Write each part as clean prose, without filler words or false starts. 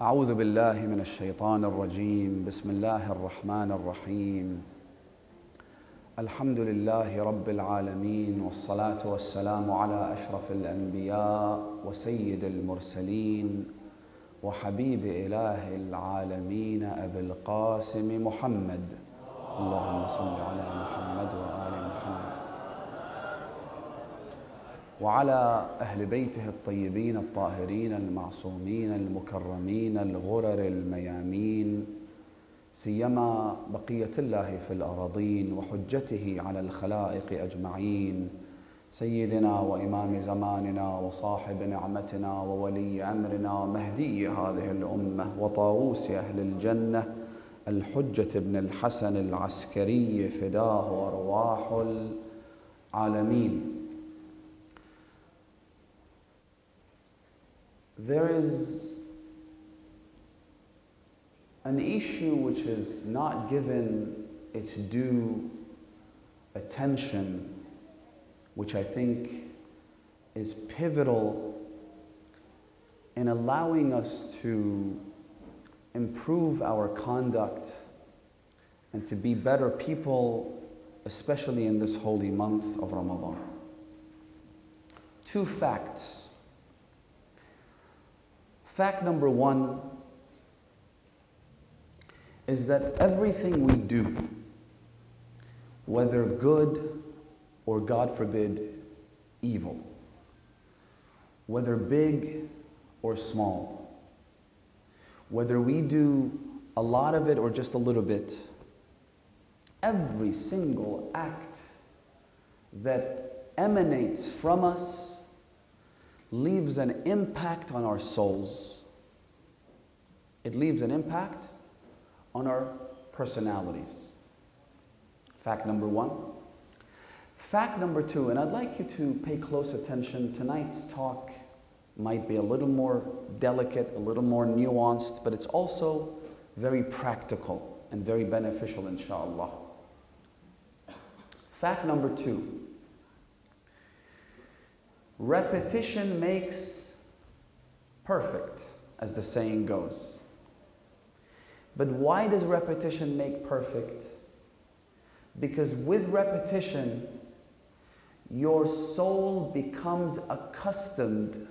أعوذ بالله من الشيطان الرجيم. بسم الله الرحمن الرحيم. الحمد لله رب العالمين، والصلاة والسلام على أشرف الأنبياء وسيد المرسلين وحبيب إله العالمين أبي القاسم محمد. اللهم صل على محمد وآل محمد وعلى أهل بيته الطيبين الطاهرين المعصومين المكرمين الغرر الميامين، سيما بقية الله في الأراضين وحجته على الخلائق أجمعين، سيدنا وإمام زماننا وصاحب نعمتنا وولي أمرنا ومهدي هذه الأمة وطاووس أهل الجنة الحجة بن الحسن العسكري فداه أرواح العالمين. There is an issue which is not given its due attention, which I think is pivotal in allowing us to improve our conduct and to be better people, especially in this holy month of Ramadan. Two facts. Fact number one is that everything we do, whether good or, God forbid, evil, whether big or small, whether we do a lot of it or just a little bit, every single act that emanates from us leaves an impact on our souls. It leaves an impact on our personalities. Fact number one. Fact number two, and I'd like you to pay close attention. Tonight's talk might be a little more delicate, a little more nuanced, but it's also very practical and very beneficial, inshallah. Fact number two. Repetition makes perfect, as the saying goes. But why does repetition make perfect? Because with repetition, your soul becomes accustomed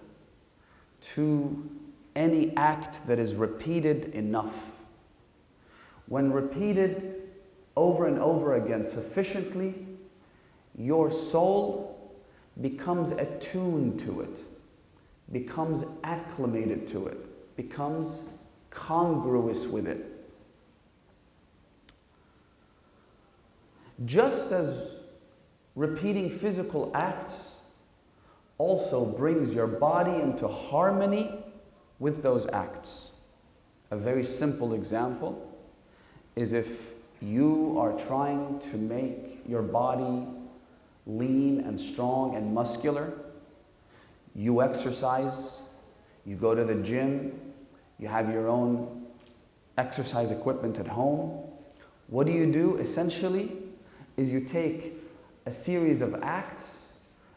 to any act that is repeated enough. When repeated over and over again sufficiently, your soul becomes attuned to it, becomes acclimated to it, becomes congruous with it. Just as repeating physical acts also brings your body into harmony with those acts. A very simple example is if you are trying to make your body lean and strong and muscular, you exercise, you go to the gym, you have your own exercise equipment at home. What do? Essentially, is you take a series of acts,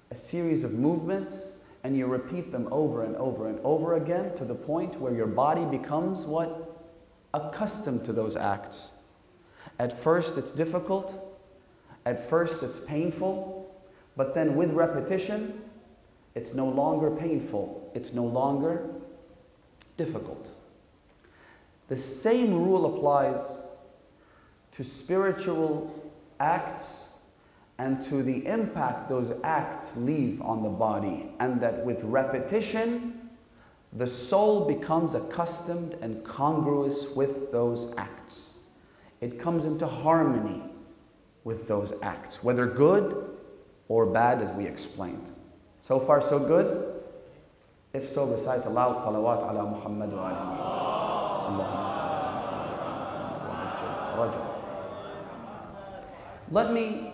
a series of movements, and you repeat them over and over and over again to the point where your body becomes what? Accustomed to those acts. At first it's difficult, at first it's painful, but then with repetition, it's no longer painful, it's no longer difficult. The same rule applies to spiritual acts and to the impact those acts leave on the body, and that with repetition, the soul becomes accustomed and congruous with those acts. It comes into harmony with those acts, whether good or bad, as we explained. So far, so good? If so, recite aloud, salawat ala Muhammad wa ali Muhammad. Let me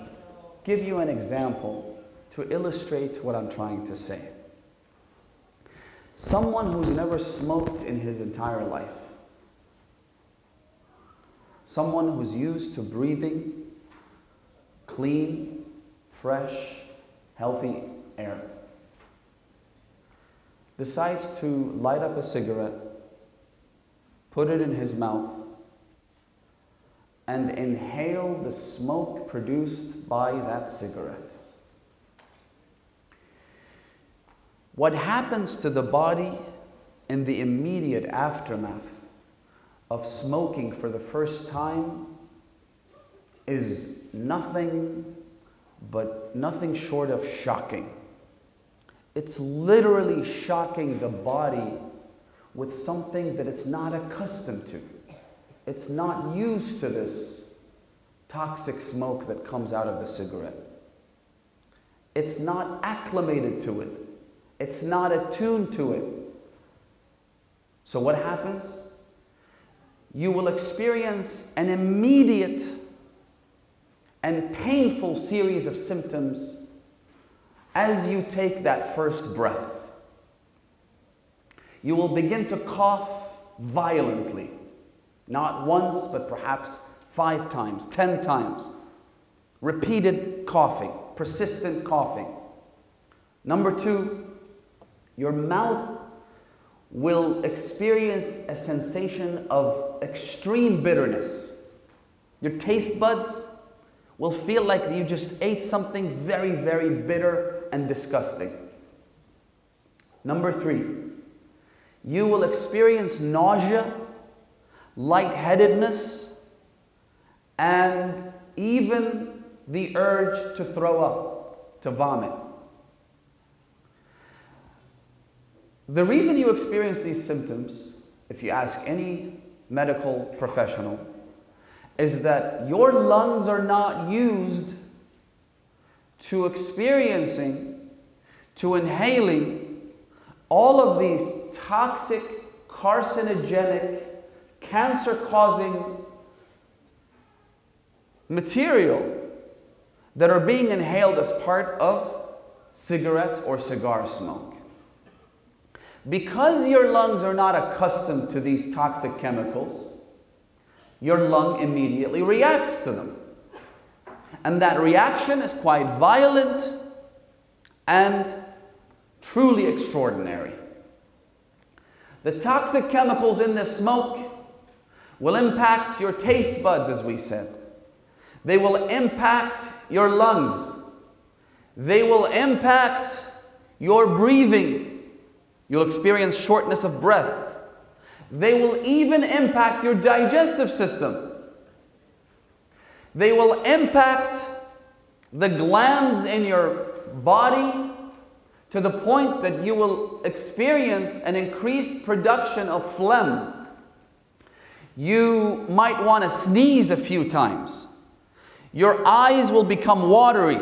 give you an example to illustrate what I'm trying to say. Someone who's never smoked in his entire life. Someone who's used to breathing clean, fresh, healthy air, decides to light up a cigarette put it in his mouth, and inhale the smoke produced by that cigarette. What happens to the body in the immediate aftermath of smoking for the first time is nothing short of shocking. It's literally shocking the body with something that it's not accustomed to. It's not used to this toxic smoke that comes out of the cigarette. It's not acclimated to it. It's not attuned to it. So what happens? You will experience an immediate and painful series of symptoms as you take that first breath. You will begin to cough violently. Not once, but perhaps 5 times, 10 times. Repeated coughing, persistent coughing. Number 2, your mouth will experience a sensation of extreme bitterness. Your taste buds will feel like you just ate something very, very bitter and disgusting. Number 3, you will experience nausea, lightheadedness, and even the urge to throw up, to vomit. The reason you experience these symptoms, if you ask any medical professional, is that your lungs are not used to experiencing, to inhaling all of these toxic, carcinogenic, cancer-causing material that are being inhaled as part of cigarette or cigar smoke. Because your lungs are not accustomed to these toxic chemicals, your lung immediately reacts to them. And that reaction is quite violent and truly extraordinary. The toxic chemicals in this smoke will impact your taste buds, as we said. They will impact your lungs. They will impact your breathing. You'll experience shortness of breath. They will even impact your digestive system. They will impact the glands in your body to the point that you will experience an increased production of phlegm. You might want to sneeze a few times. Your eyes will become watery.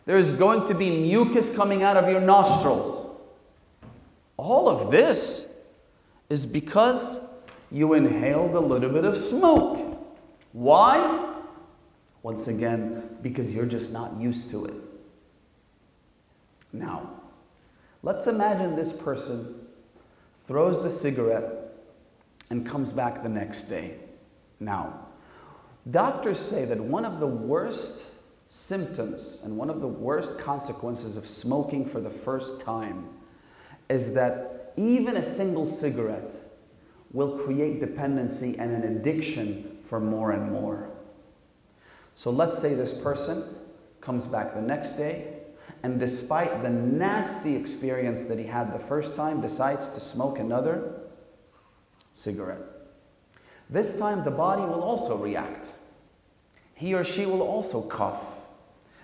There's going to be mucus coming out of your nostrils. All of this is because you inhaled a little bit of smoke. Why? Once again, because you're just not used to it. Now, let's imagine this person throws the cigarette and comes back the next day. Now, doctors say that one of the worst symptoms and one of the worst consequences of smoking for the first time is that even a single cigarette will create dependency and an addiction for more and more. So let's say this person comes back the next day, and despite the nasty experience that he had the first time, decides to smoke another cigarette. This time the body will also react. He or she will also cough.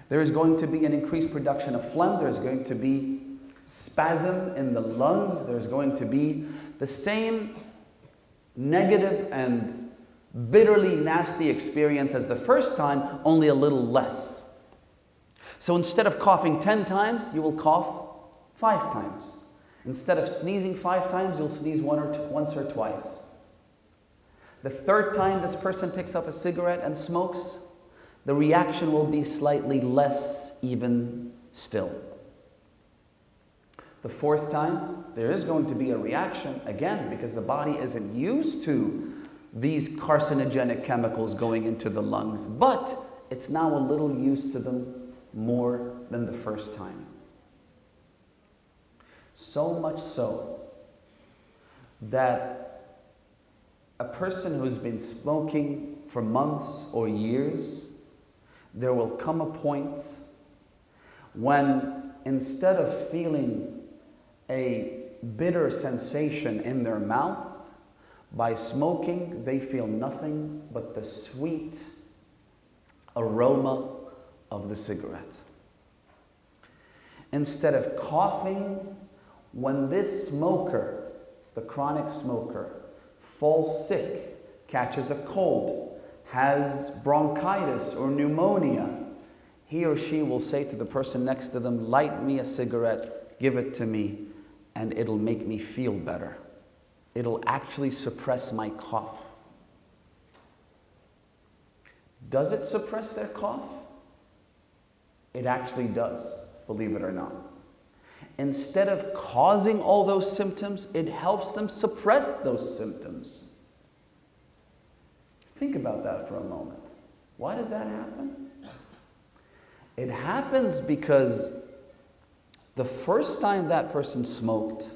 There is going to be an increased production of phlegm. There is going to be spasm in the lungs. There's going to be the same negative and bitterly nasty experience as the first time, only a little less. So instead of coughing 10 times, you will cough 5 times. Instead of sneezing 5 times, you'll sneeze once or twice. The third time this person picks up a cigarette and smokes, the reaction will be slightly less even still. The fourth time, there is going to be a reaction, again, because the body isn't used to these carcinogenic chemicals going into the lungs, but it's now a little used to them more than the first time. So much so that a person who's been smoking for months or years, there will come a point when instead of feeling a bitter sensation in their mouth, by smoking they feel nothing but the sweet aroma of the cigarette. Instead of coughing, when this smoker, the chronic smoker, falls sick, catches a cold, has bronchitis or pneumonia, he or she will say to the person next to them, light me a cigarette, give it to me, and it'll make me feel better. It'll actually suppress my cough. Does it suppress their cough? It actually does, believe it or not. Instead of causing all those symptoms, it helps them suppress those symptoms. Think about that for a moment. Why does that happen? It happens because the first time that person smoked,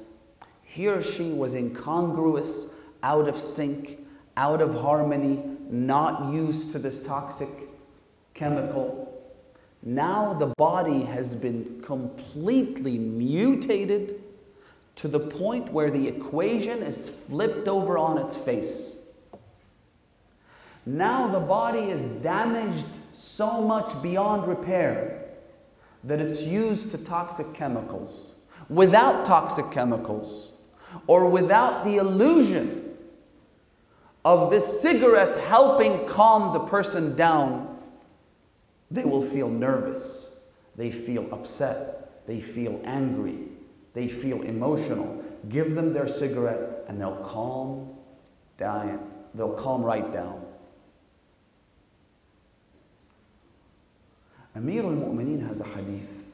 he or she was incongruous, out of sync, out of harmony, not used to this toxic chemical. Now the body has been completely mutated to the point where the equation is flipped over on its face. Now the body is damaged so much beyond repair that it's used to toxic chemicals. Without toxic chemicals, or without the illusion of this cigarette helping calm the person down, they will feel nervous, they feel upset, they feel angry, they feel emotional. Give them their cigarette and they'll calm down. They'll calm right down. Amir al-Mu'mineen has a hadith.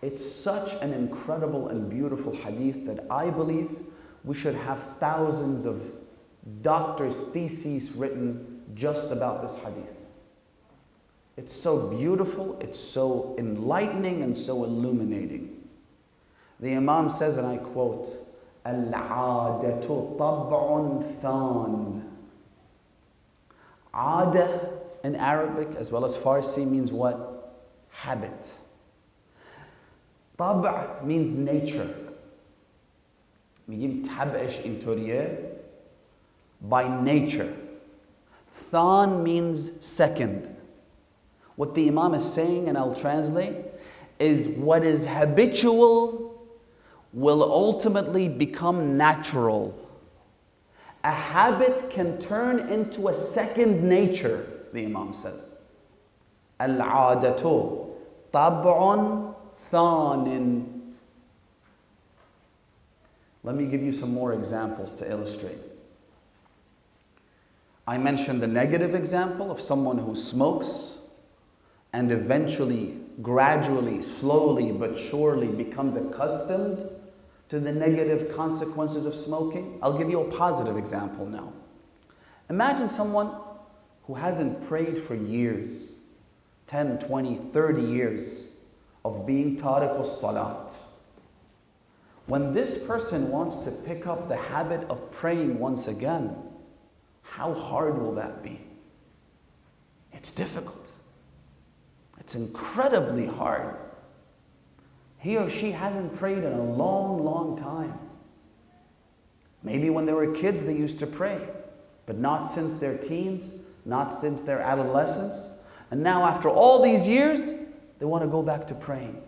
It's such an incredible and beautiful hadith that I believe we should have thousands of doctors' theses written just about this hadith. It's so beautiful, it's so enlightening and so illuminating. The Imam says, and I quote, Al-'adatu tab'un than. 'Ada in Arabic as well as Farsi means what? Habit. Tab' means nature. میگیم طبعش اینطوریه, by nature. Than means second. What the Imam is saying, and I'll translate, is what is habitual will ultimately become natural. A habit can turn into a second nature, the Imam says. Al-'adatu tab'un thanin. Let me give you some more examples to illustrate. I mentioned the negative example of someone who smokes and eventually, gradually, slowly but surely becomes accustomed to the negative consequences of smoking. I'll give you a positive example now. Imagine someone who hasn't prayed for years, 10, 20, 30 years of being tariq salat. When this person wants to pick up the habit of praying once again, how hard will that be? It's difficult. It's incredibly hard. He or she hasn't prayed in a long, long time. Maybe when they were kids they used to pray, but not since their teens, not since their adolescence. And now after all these years, they want to go back to praying.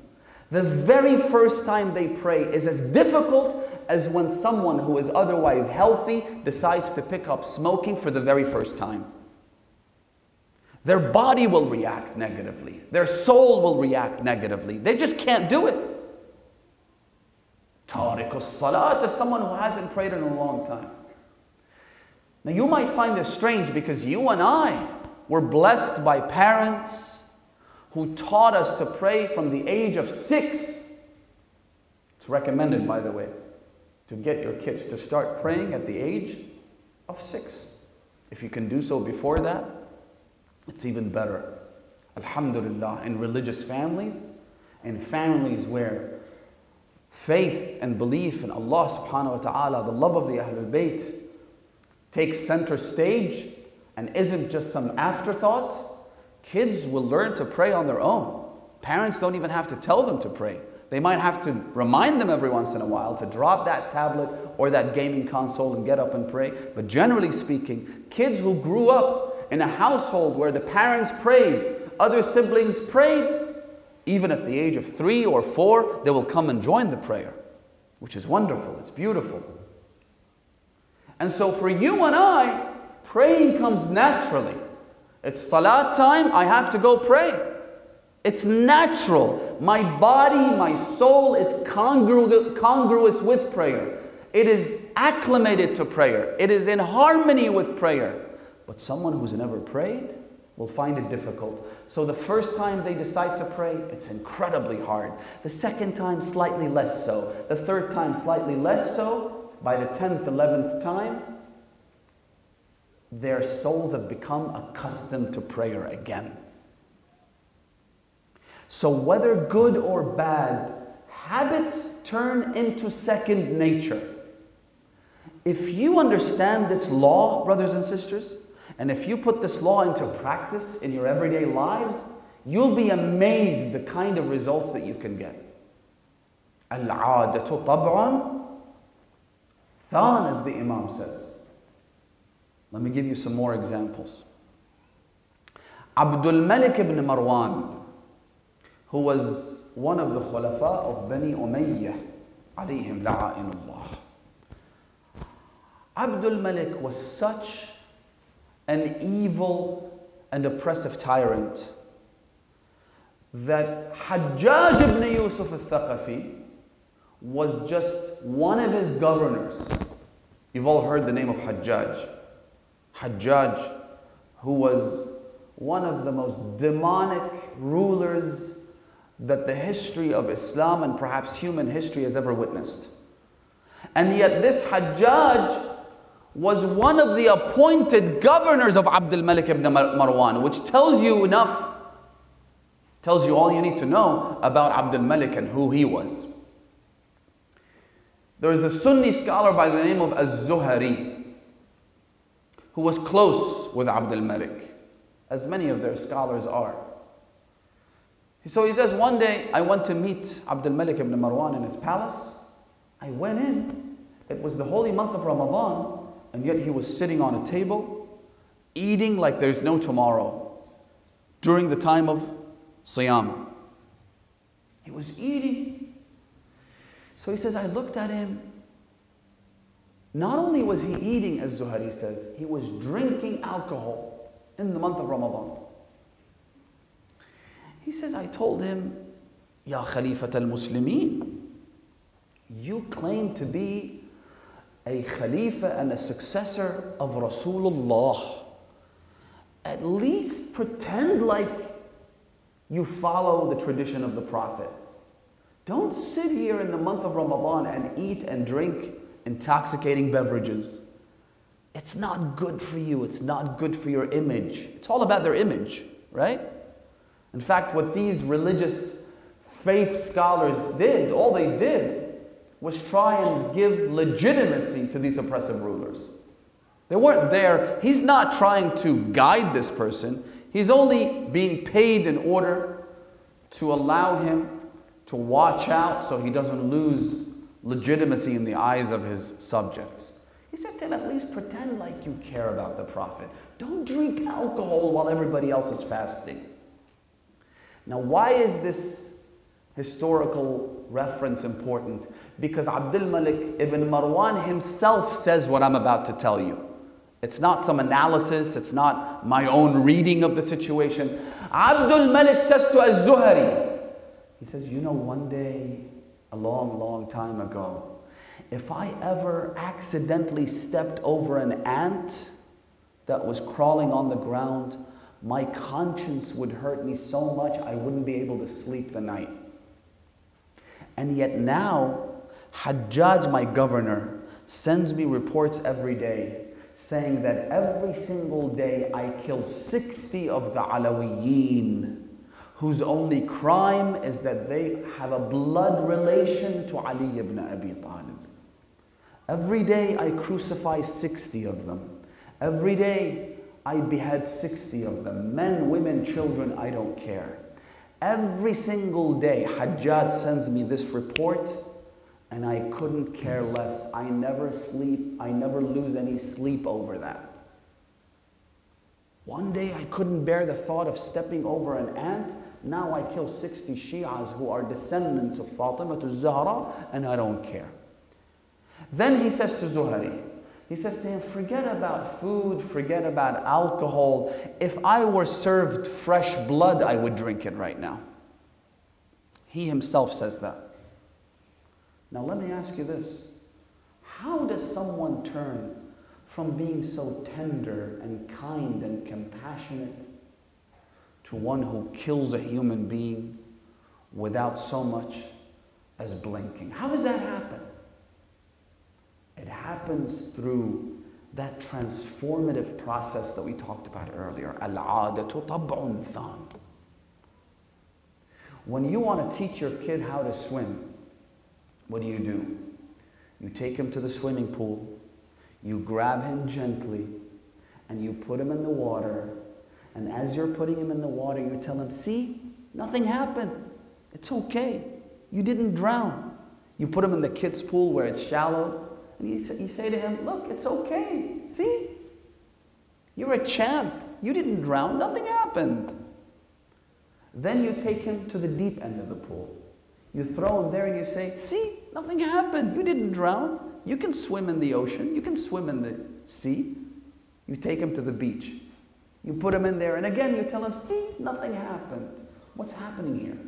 The very first time they pray is as difficult as when someone who is otherwise healthy decides to pick up smoking for the very first time. Their body will react negatively. Their soul will react negatively. They just can't do it. Tariq as-salat is someone who hasn't prayed in a long time. Now you might find this strange because you and I were blessed by parents who taught us to pray from the age of 6. It's recommended, by the way, to get your kids to start praying at the age of 6. If you can do so before that, it's even better. Alhamdulillah, in religious families, in families where faith and belief in Allah subhanahu wa ta'ala, the love of the Ahlul Bayt, takes center stage and isn't just some afterthought, kids will learn to pray on their own. Parents don't even have to tell them to pray. They might have to remind them every once in a while to drop that tablet or that gaming console and get up and pray. But generally speaking, kids who grew up in a household where the parents prayed, other siblings prayed, even at the age of 3 or 4, they will come and join the prayer, which is wonderful, it's beautiful. And so for you and I, praying comes naturally. It's salat time, I have to go pray. It's natural. My body, my soul is congruous with prayer. It is acclimated to prayer. It is in harmony with prayer. But someone who's never prayed will find it difficult. So the first time they decide to pray, it's incredibly hard. The second time, slightly less so. The third time, slightly less so. By the 10th, 11th time, their souls have become accustomed to prayer again. So whether good or bad, habits turn into second nature. If you understand this law, brothers and sisters, and if you put this law into practice in your everyday lives, you'll be amazed the kind of results that you can get. Al-'adatu tab'an than, as the Imam says. Let me give you some more examples. Abdul Malik ibn Marwan, who was one of the khulafa of Bani Umayyah, alayhim la'inullah. Abdul Malik was such an evil and oppressive tyrant that Hajjaj ibn Yusuf al-Thaqafi was just one of his governors. You've all heard the name of Hajjaj. Hajjaj, who was one of the most demonic rulers that the history of Islam and perhaps human history has ever witnessed. And yet this Hajjaj was one of the appointed governors of Abdul Malik ibn Marwan, which tells you enough, tells you all you need to know about Abdul Malik and who he was. There is a Sunni scholar by the name of Az-Zuhari who was close with Abdul Malik, as many of their scholars are. So he says, one day I went to meet Abdul Malik ibn Marwan in his palace. I went in. It was the holy month of Ramadan, and yet he was sitting on a table, eating like there's no tomorrow, during the time of Siyam. He was eating. So he says, I looked at him. Not only was he eating, as Zuhari says, he was drinking alcohol in the month of Ramadan. He says, I told him, Ya Khalifat al-Muslimin, you claim to be a Khalifa and a successor of Rasulullah. At least pretend like you follow the tradition of the Prophet. Don't sit here in the month of Ramadan and eat and drink intoxicating beverages. It's not good for you. It's not good for your image. It's all about their image, right? In fact, what these religious faith scholars did, all they did was try and give legitimacy to these oppressive rulers. They weren't there. He's not trying to guide this person. He's only being paid in order to allow him to watch out so he doesn't lose legitimacy in the eyes of his subjects. He said to him, at least pretend like you care about the Prophet. Don't drink alcohol while everybody else is fasting. Now, why is this historical reference important? Because Abdul Malik ibn Marwan himself says what I'm about to tell you. It's not some analysis, it's not my own reading of the situation. Abdul Malik says to Az-Zuhari, he says, you know, one day, a long, long time ago, if I ever accidentally stepped over an ant that was crawling on the ground, my conscience would hurt me so much I wouldn't be able to sleep the night. And yet now, Hajjaj, my governor, sends me reports every day saying that every single day I kill 60 of the Alawiyyin, whose only crime is that they have a blood relation to Ali ibn Abi Talib. Every day I crucify 60 of them. Every day, I behead 60 of them. Men, women, children, I don't care. Every single day, Hajjaj sends me this report, and I couldn't care less. I never sleep, I never lose any sleep over that. One day I couldn't bear the thought of stepping over an ant. Now I kill 60 Shi'as who are descendants of Fatima to Zahra, and I don't care. Then he says to Zuhari, he says to him, forget about food, forget about alcohol. If I were served fresh blood, I would drink it right now. He himself says that. Now let me ask you this. How does someone turn from being so tender and kind and compassionate to one who kills a human being without so much as blinking? How does that happen? It happens through that transformative process that we talked about earlier. Al-'adatu tab'un than. When you want to teach your kid how to swim, what do? You take him to the swimming pool, you grab him gently, and you put him in the water. And as you're putting him in the water, you tell him, see, nothing happened. It's okay. You didn't drown. You put him in the kids' pool where it's shallow, and you say to him, look, it's okay. See? You're a champ. You didn't drown. Nothing happened. Then you take him to the deep end of the pool. You throw him there and you say, see, nothing happened. You didn't drown. You can swim in the ocean. You can swim in the sea. You take him to the beach. You put him in there and again you tell him, see, nothing happened. What's happening here?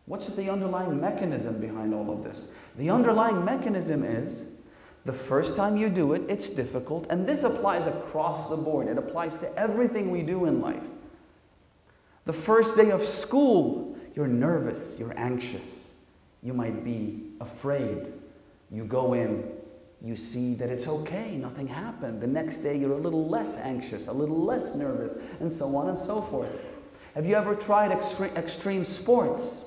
What's the underlying mechanism behind all of this? The underlying mechanism is, the first time you do it, it's difficult, and this applies across the board. It applies to everything we do in life. The first day of school, you're nervous, you're anxious, you might be afraid. You go in, you see that it's okay, nothing happened. The next day, you're a little less anxious, a little less nervous, and so on and so forth. Have you ever tried extreme sports?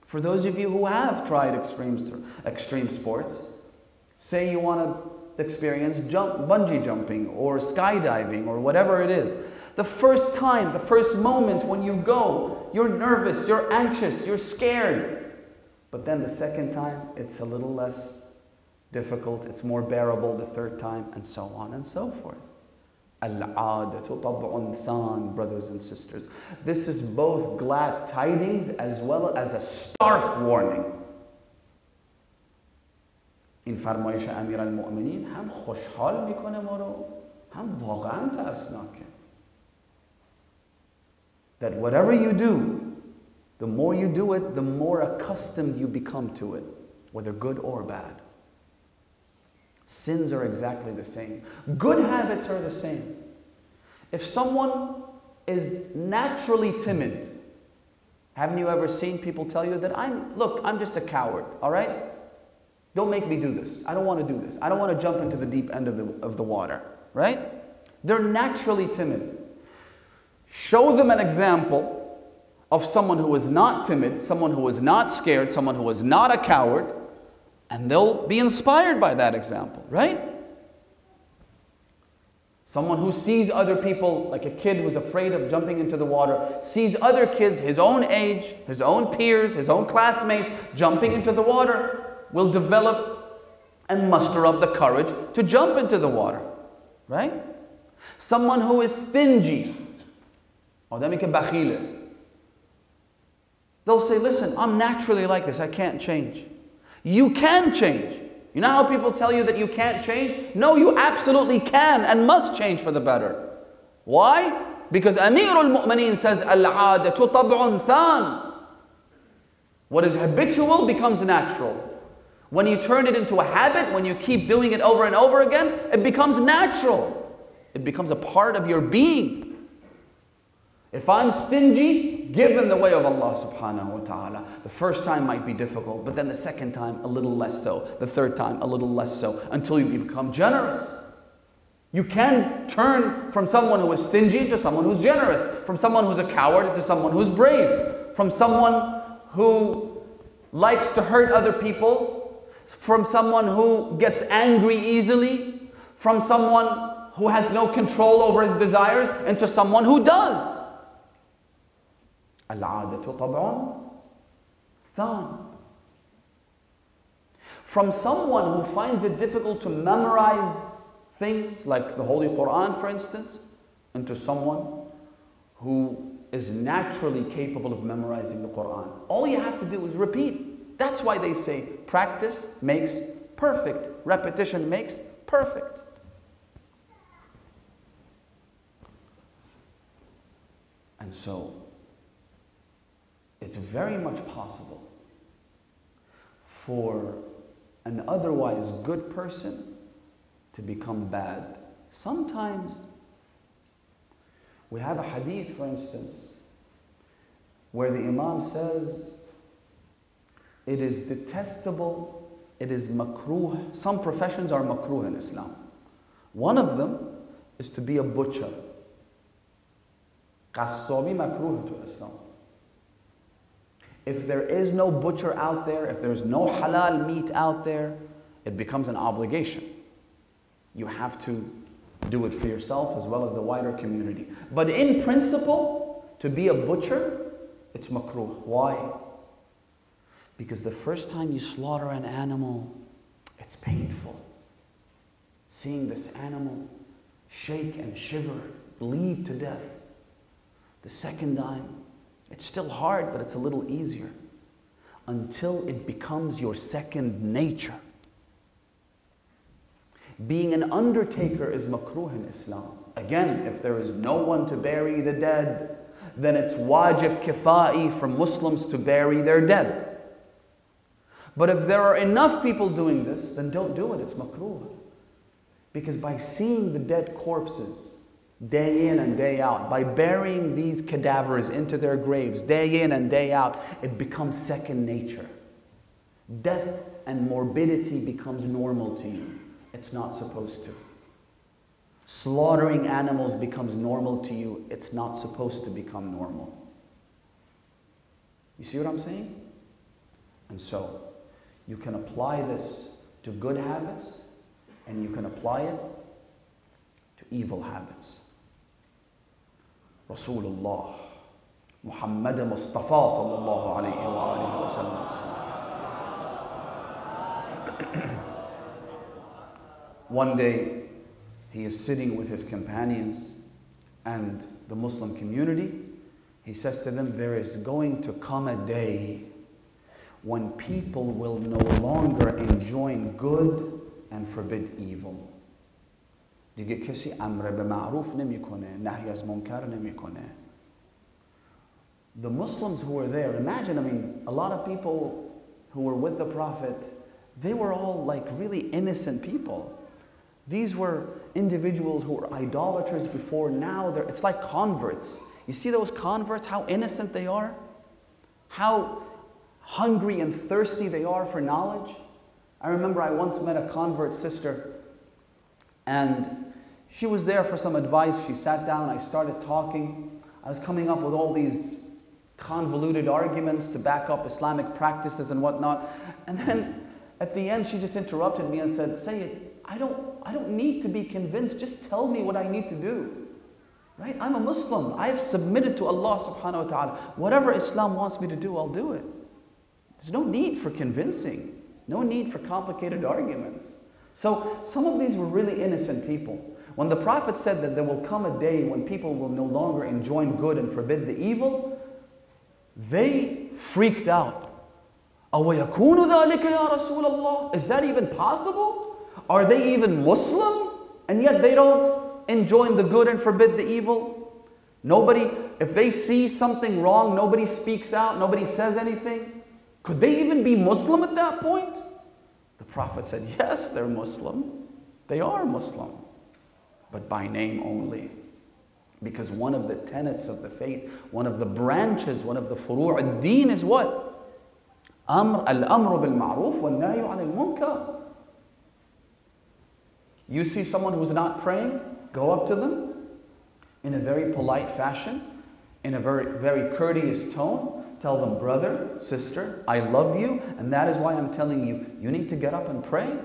For those of you who have tried extreme sports, say you want to experience bungee jumping or skydiving or whatever it is. The first time, the first moment when you go, you're nervous, you're anxious, you're scared. But then the second time, it's a little less difficult, it's more bearable the third time, and so on and so forth. Al-'adatu tab'un than, brothers and sisters. This is both glad tidings as well as a stark warning. این فرمایش امیرالمؤمنین هم خوشحال میکنه ما رو، هم واقعا ترسناکه. That whatever you do, the more you do it, the more accustomed you become to it, whether good or bad. Sins are exactly the same. Good habits are the same. If someone is naturally timid, haven't you ever seen people tell you that I'm just a coward, all right? Don't make me do this. I don't want to do this. I don't want to jump into the deep end of the water, right? They're naturally timid. Show them an example of someone who is not timid, someone who is not scared, someone who is not a coward, and they'll be inspired by that example, right? Someone who sees other people, like a kid who's afraid of jumping into the water, sees other kids, his own age, his own peers, his own classmates, jumping into the water, will develop and muster up the courage to jump into the water, right? Someone who is stingy, they'll say, listen, I'm naturally like this, I can't change. You can change. You know how people tell you that you can't change? No, you absolutely can and must change for the better. Why? Because Amirul Mu'mineen says, Al-'adatu tab'un than. What is habitual becomes natural. When you turn it into a habit, when you keep doing it over and over again, it becomes natural. It becomes a part of your being. If I'm stingy, give in the way of Allah subhanahu wa ta'ala. The first time might be difficult, but then the second time a little less so. The third time a little less so, until you become generous. You can turn from someone who is stingy to someone who's generous, from someone who's a coward to someone who's brave, from someone who likes to hurt other people, from someone who gets angry easily, from someone who has no control over his desires into someone who does. العادة طبع ثان. From someone who finds it difficult to memorize things like the Holy Quran, for instance, into someone who is naturally capable of memorizing the Quran. All you have to do is repeat. That's why they say practice makes perfect. Repetition makes perfect. And so, it's very much possible for an otherwise good person to become bad. Sometimes, we have a hadith, for instance, where the Imam says, it is detestable, it is makruh. Some professions are makruh in Islam. One of them is to be a butcher. Qassabi makruh to Islam. If there is no butcher out there, if there's no halal meat out there, it becomes an obligation. You have to do it for yourself as well as the wider community. But in principle, to be a butcher, it's makruh. Why? Because the first time you slaughter an animal, it's painful. Seeing this animal shake and shiver, bleed to death. The second time, it's still hard, but it's a little easier. Until it becomes your second nature. Being an undertaker is makruh in Islam. Again, if there is no one to bury the dead, then it's wajib kifa'i for Muslims to bury their dead. But if there are enough people doing this, then don't do it, it's makruh. Because by seeing the dead corpses day in and day out, by burying these cadavers into their graves day in and day out, it becomes second nature. Death and morbidity becomes normal to you. It's not supposed to. Slaughtering animals becomes normal to you. It's not supposed to become normal. You see what I'm saying? And so, you can apply this to good habits, and you can apply it to evil habits. Rasulullah, Muhammadia Mustafa sallallahu alayhi wa sallam. One day, he is sitting with his companions and the Muslim community. He says to them, there is going to come a day when people will no longer enjoin good and forbid evil. دیگه کسی امر به معروف نمیکنه، نهی از منکر نمیکنه. The Muslims who were there, imagine, a lot of people who were with the Prophet, they were all like really innocent people. These were individuals who were idolaters before. Now it's like converts. You see those converts, how innocent they are? How hungry and thirsty they are for knowledge. I remember I once met a convert sister, and she was there for some advice. She sat down, I started talking. I was coming up with all these convoluted arguments to back up Islamic practices and whatnot. And then at the end, she just interrupted me and said, Sayyid, I don't need to be convinced. Just tell me what I need to do. Right? I'm a Muslim. I've submitted to Allah subhanahu wa ta'ala. Whatever Islam wants me to do, I'll do it. There's no need for convincing. No need for complicated arguments. So some of these were really innocent people. When the Prophet said that there will come a day when people will no longer enjoin good and forbid the evil, they freaked out. أَوَيَكُونُ ذَلِكَ يَا رَسُولَ اللَّهِ? Is that even possible? Are they even Muslim? And yet they don't enjoin the good and forbid the evil? Nobody, if they see something wrong, nobody speaks out, nobody says anything. Could they even be Muslim at that point? The Prophet said, yes, they're Muslim. They are Muslim. But by name only. Because one of the tenets of the faith, one of the branches, one of the furu' ad-deen is what? Al-amru bil-ma'ruf wal-nahyu 'anil munkar. You see someone who's not praying, go up to them in a very polite fashion, in a very, very courteous tone. Tell them, brother, sister, I love you, and that is why I'm telling you, you need to get up and pray.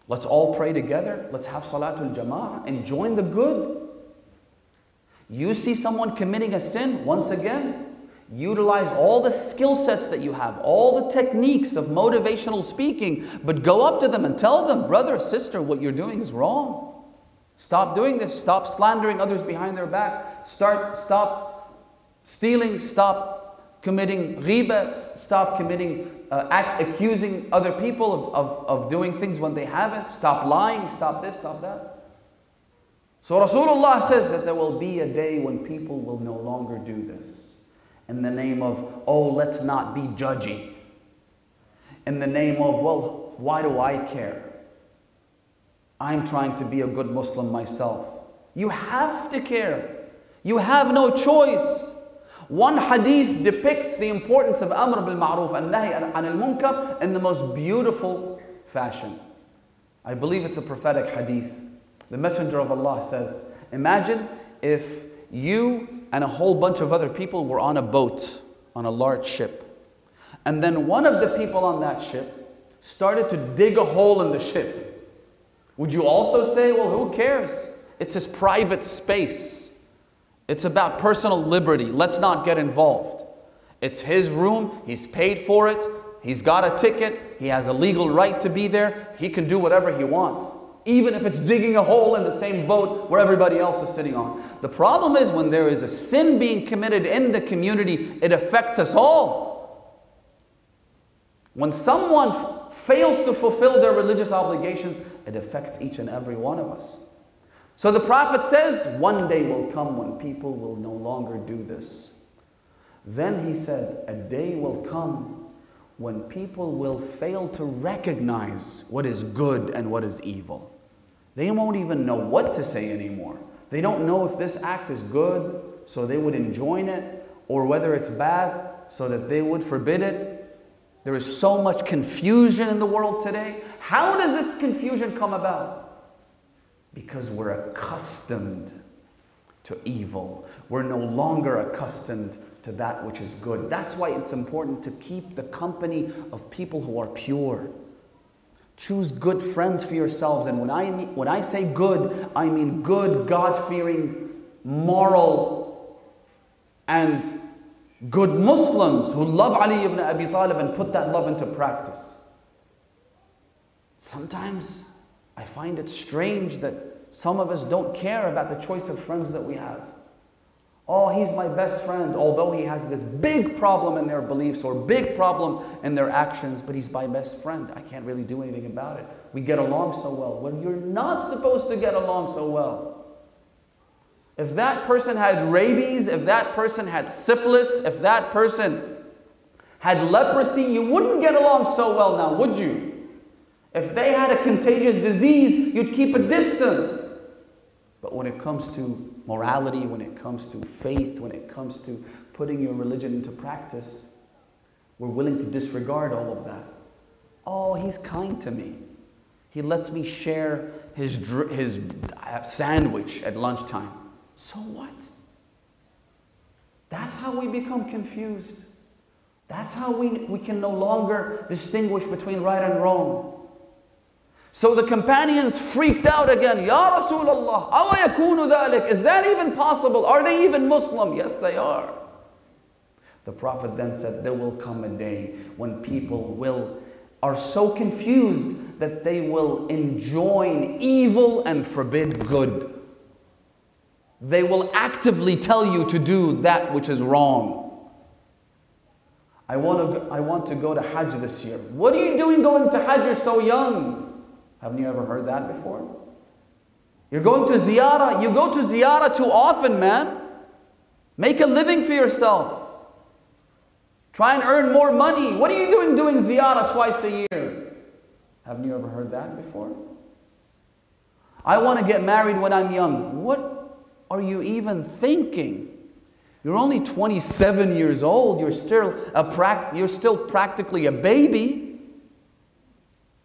Let's all pray together. Let's have Salatul Jama'ah and join the good. You see someone committing a sin, once again, utilize all the skill sets that you have, all the techniques of motivational speaking, but go up to them and tell them, brother, sister, what you're doing is wrong. Stop doing this. Stop slandering others behind their back. Stop stealing. Stop committing ghibah. Stop committing, accusing other people of doing things when they haven't. Stop lying. Stop this, stop that. So Rasulullah says that there will be a day when people will no longer do this. In the name of, oh, let's not be judgy. In the name of, well, why do I care? I'm trying to be a good Muslim myself. You have to care. You have no choice. One hadith depicts the importance of Amr bil Ma'ruf and Nahi an al Munkar in the most beautiful fashion. I believe it's a prophetic hadith. The Messenger of Allah says, imagine if you and a whole bunch of other people were on a boat, on a large ship. And then one of the people on that ship started to dig a hole in the ship. Would you also say, well, who cares? It's his private space. It's about personal liberty. Let's not get involved. It's his room. He's paid for it. He's got a ticket. He has a legal right to be there. He can do whatever he wants, even if it's digging a hole in the same boat where everybody else is sitting on. The problem is when there is a sin being committed in the community, it affects us all. When someone fails to fulfill their religious obligations, it affects each and every one of us. So the Prophet says, one day will come when people will no longer do this. Then he said, a day will come when people will fail to recognize what is good and what is evil. They won't even know what to say anymore. They don't know if this act is good, so they would enjoin it, or whether it's bad, so that they would forbid it. There is so much confusion in the world today. How does this confusion come about? Because we're accustomed to evil. We're no longer accustomed to that which is good. That's why it's important to keep the company of people who are pure. Choose good friends for yourselves. And when I say good, I mean good, God-fearing, moral, and good Muslims who love Ali ibn Abi Talib and put that love into practice. Sometimes I find it strange that some of us don't care about the choice of friends that we have. Oh, he's my best friend, although he has this big problem in their beliefs or big problem in their actions, but he's my best friend. I can't really do anything about it. We get along so well. When you're not supposed to get along so well. If that person had rabies, if that person had syphilis, if that person had leprosy, you wouldn't get along so well now, would you? If they had a contagious disease, you'd keep a distance. But when it comes to morality, when it comes to faith, when it comes to putting your religion into practice, we're willing to disregard all of that. Oh, he's kind to me. He lets me share his sandwich at lunchtime. So what? That's how we become confused. That's how we can no longer distinguish between right and wrong. So the companions freaked out again. Ya Rasulullah, awa yakunu dhalik? Is that even possible? Are they even Muslim? Yes, they are. The Prophet then said, there will come a day when people are so confused that they will enjoin evil and forbid good. They will actively tell you to do that which is wrong. I want to go to Hajj this year. What are you doing going to Hajj? You're so young. Haven't you ever heard that before? You're going to ziyarah. You go to ziyarah too often, man. Make a living for yourself. Try and earn more money. What are you doing ziyarah twice a year? Haven't you ever heard that before? I want to get married when I'm young. What are you even thinking? You're only 27 years old. You're still practically a baby.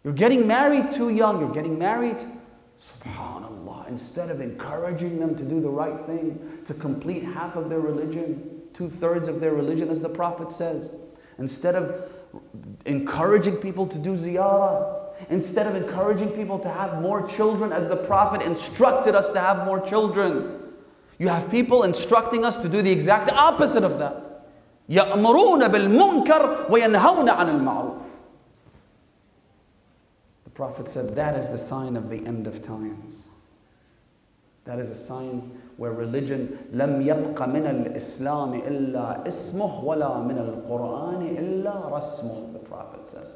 You're getting married too young. You're getting married, subhanallah, instead of encouraging them to do the right thing, to complete half of their religion, 2/3 of their religion, as the Prophet says. Instead of encouraging people to do ziyarah, instead of encouraging people to have more children as the Prophet instructed us to have more children. You have people instructing us to do the exact opposite of that. يَأْمُرُونَ بِالْمُنْكَرِ وَيَنْهَوْنَ عَنِ الْمَعْرُوفِ. The Prophet said that is the sign of the end of times. That is a sign where religion لَمْ يَبْقَ مِنَ الْإِسْلَامِ إِلَّا اسْمُهُ وَلَا مِنَ الْقُرْآنِ إِلَّا رَسْمُهُ. The Prophet says.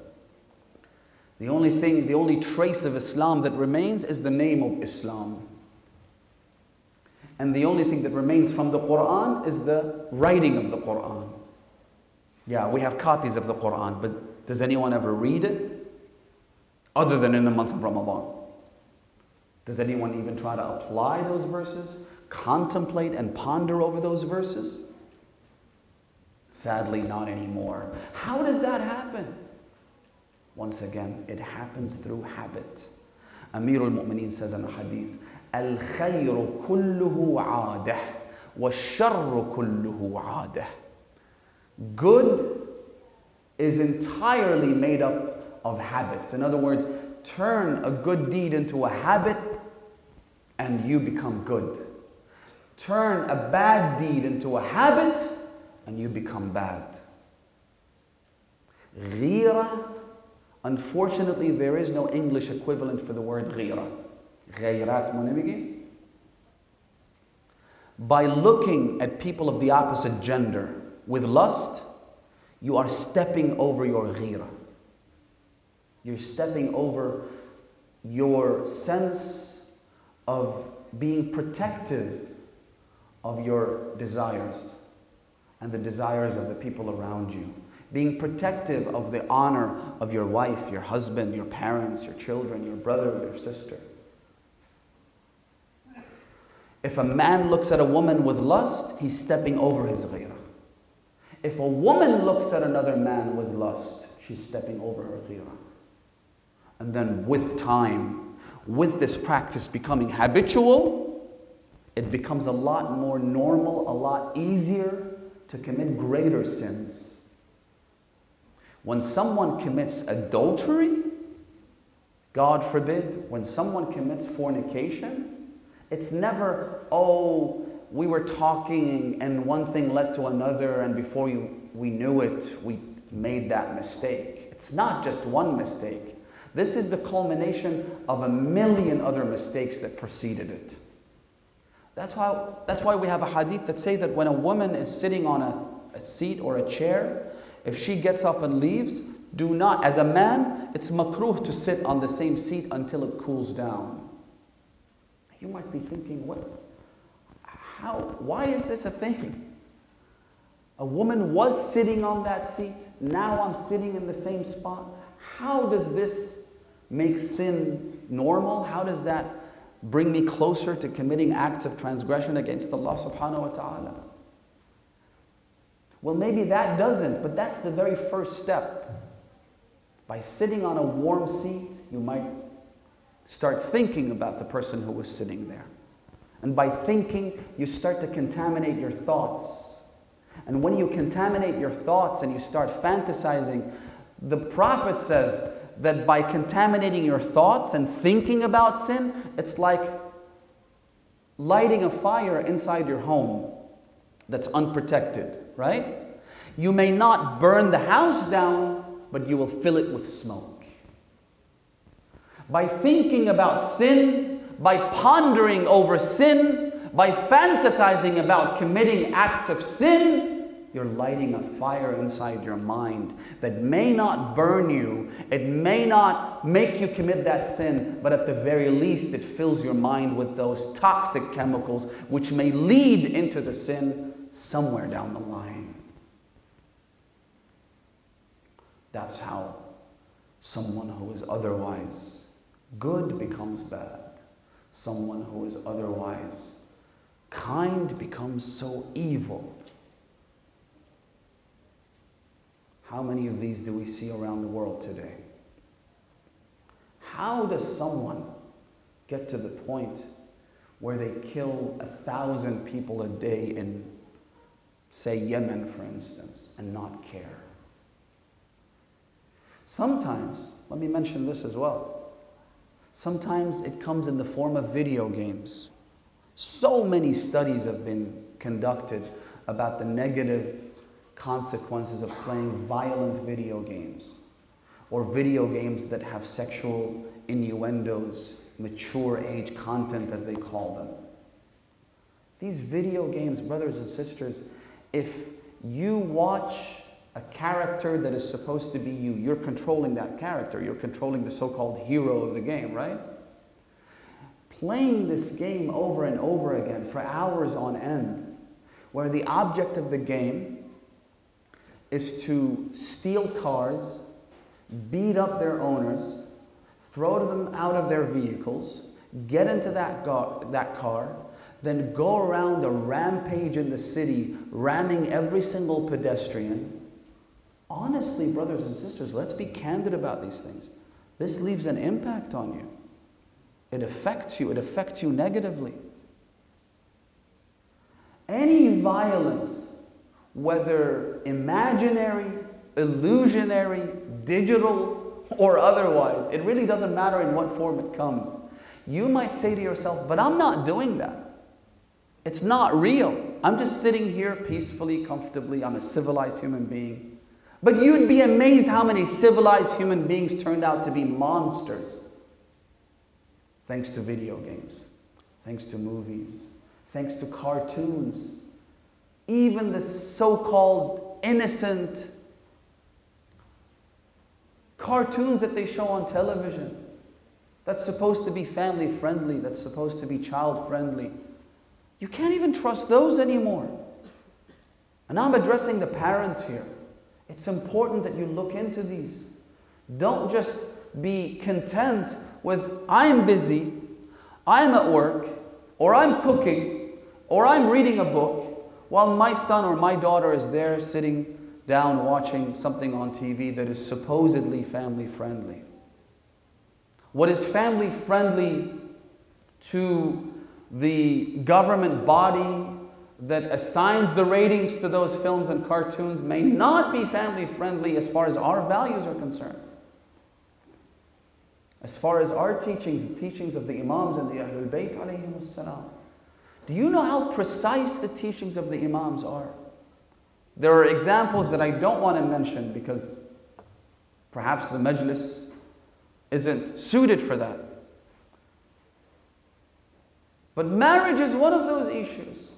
The only trace of Islam that remains is the name of Islam. And the only thing that remains from the Quran is the writing of the Quran. Yeah, we have copies of the Quran, but does anyone ever read it? Other than in the month of Ramadan. Does anyone even try to apply those verses? Contemplate and ponder over those verses? Sadly, not anymore. How does that happen? Once again, it happens through habit. Amir al-Mu'mineen says in the hadith, الخير كله عادة والشر كله عادة. Good is entirely made up of habits. In other words, turn a good deed into a habit and you become good. Turn a bad deed into a habit and you become bad. غيرة, unfortunately there is no English equivalent for the word غيرة. By looking at people of the opposite gender with lust, you are stepping over your ghira. You're stepping over your sense of being protective of your desires and the desires of the people around you. Being protective of the honor of your wife, your husband, your parents, your children, your brother, your sister. If a man looks at a woman with lust, he's stepping over his ghira. If a woman looks at another man with lust, she's stepping over her ghira. And then with time, with this practice becoming habitual, it becomes a lot more normal, a lot easier to commit greater sins. When someone commits adultery, God forbid, when someone commits fornication, it's never, oh, we were talking and one thing led to another and before we knew it, we made that mistake. It's not just one mistake. This is the culmination of a million other mistakes that preceded it. That's why we have a hadith that say that when a woman is sitting on a seat or a chair, if she gets up and leaves, do not, as a man, it's makruh to sit on the same seat until it cools down. You might be thinking, why is this a thing? A woman was sitting on that seat, now I'm sitting in the same spot. How does this make sin normal? How does that bring me closer to committing acts of transgression against Allah subhanahu wa ta'ala? Well, maybe that doesn't, but that's the very first step. By sitting on a warm seat, you might start thinking about the person who was sitting there. And by thinking, you start to contaminate your thoughts. And when you contaminate your thoughts and you start fantasizing, the Prophet says that by contaminating your thoughts and thinking about sin, it's like lighting a fire inside your home that's unprotected, right? You may not burn the house down, but you will fill it with smoke. By thinking about sin, by pondering over sin, by fantasizing about committing acts of sin, you're lighting a fire inside your mind that may not burn you, it may not make you commit that sin, but at the very least it fills your mind with those toxic chemicals which may lead into the sin somewhere down the line. That's how someone who is otherwise good becomes bad. Someone who is otherwise kind becomes so evil. How many of these do we see around the world today? How does someone get to the point where they kill 1,000 people a day in, say, Yemen, for instance, and not care? Sometimes, let me mention this as well, sometimes it comes in the form of video games. So many studies have been conducted about the negative consequences of playing violent video games, or video games that have sexual innuendos, mature age content as they call them. These video games, brothers and sisters, if you watch a character that is supposed to be you, you're controlling that character, you're controlling the so-called hero of the game, right? Playing this game over and over again for hours on end, where the object of the game is to steal cars, beat up their owners, throw them out of their vehicles, get into that car, then go around a rampage in the city, ramming every single pedestrian. Honestly, brothers and sisters, let's be candid about these things. This leaves an impact on you. It affects you negatively. Any violence, whether imaginary, illusionary, digital, or otherwise, it really doesn't matter in what form it comes. You might say to yourself, but I'm not doing that. It's not real. I'm just sitting here peacefully, comfortably. I'm a civilized human being. But you'd be amazed how many civilized human beings turned out to be monsters. Thanks to video games, thanks to movies, thanks to cartoons. Even the so-called innocent cartoons that they show on television, that's supposed to be family friendly, that's supposed to be child friendly. You can't even trust those anymore. And I'm addressing the parents here. It's important that you look into these. Don't just be content with, I'm busy, I'm at work, or I'm cooking, or I'm reading a book, while my son or my daughter is there sitting down watching something on TV that is supposedly family friendly. What is family friendly to the government body that assigns the ratings to those films and cartoons may not be family friendly as far as our values are concerned. As far as our teachings, the teachings of the Imams and the Ahlul Bayt alayhim as-salam. Do you know how precise the teachings of the Imams are? There are examples that I don't want to mention because perhaps the majlis isn't suited for that. But marriage is one of those issues.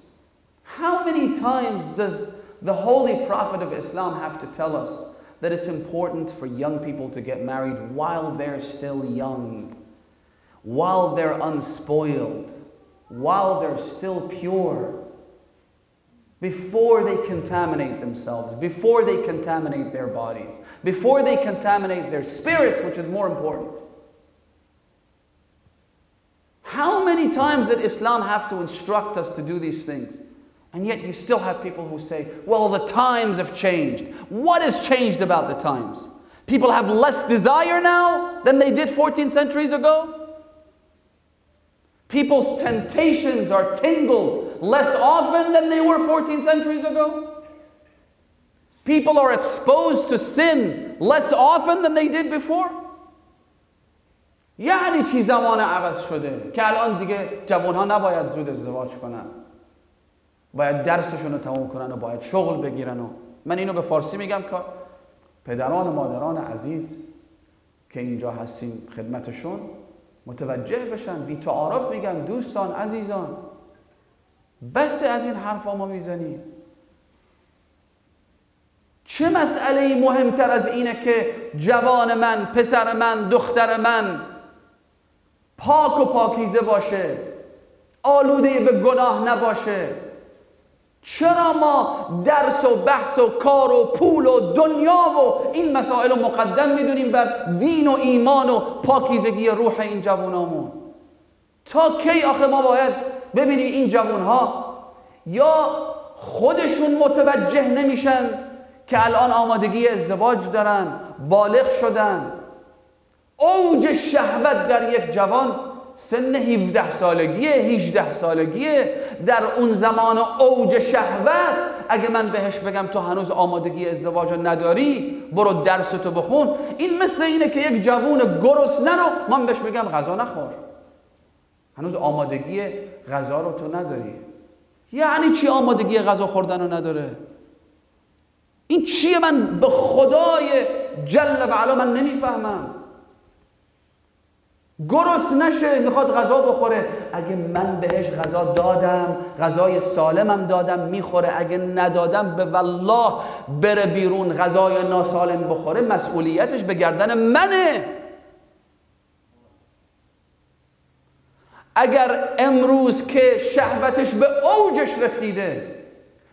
How many times does the Holy Prophet of Islam have to tell us that it's important for young people to get married while they're still young, while they're unspoiled, while they're still pure, before they contaminate themselves, before they contaminate their bodies, before they contaminate their spirits, which is more important? How many times did Islam have to instruct us to do these things? And yet you still have people who say, well, the times have changed. What has changed about the times? People have less desire now than they did 14 centuries ago? People's temptations are tingled less often than they were 14 centuries ago? People are exposed to sin less often than they did before? یعنی چی زمان عوض شده که الان دیگه جوانها نباید زود ازدواج کنن، باید درسشون رو تمام کنن و باید شغل بگیرن. و من اینو به فارسی میگم که پدران و مادران عزیز که اینجا هستیم خدمتشون متوجه بشن. بی تعارف میگم دوستان عزیزان، بس از این حرفا ما میزنیم. چه مسئله مهمتر از اینه که جوان من، پسر من، دختر من پاک و پاکیزه باشه، آلوده به گناه نباشه؟ چرا ما درس و بحث و کار و پول و دنیا و این مسائل رو مقدم میدونیم بر دین و ایمان و پاکیزگی روح این جوانامون؟ تا کی آخه ما باید ببینیم این جوانها یا خودشون متوجه نمیشن که الان آمادگی ازدواج دارن، بالغ شدن، اوج شهوت در یک جوان سن 17 سالگیه 18 سالگیه، در اون زمان اوج شهوت اگه من بهش بگم تو هنوز آمادگی ازدواج رو نداری برو درستو بخون، این مثل اینه که یک جوون گرسنه رو من بهش بگم غذا نخور، هنوز آمادگی غذا رو تو نداری. یعنی چی آمادگی غذا خوردن رو نداره؟ این چیه؟ من به خدای جل و علا من نمیفهمم. گرسنشه میخواد غذا بخوره، اگه من بهش غذا دادم، غذای سالمم دادم میخوره، اگه ندادم به والله بره بیرون غذای ناسالم بخوره، مسئولیتش به گردن منه. اگر امروز که شهوتش به اوجش رسیده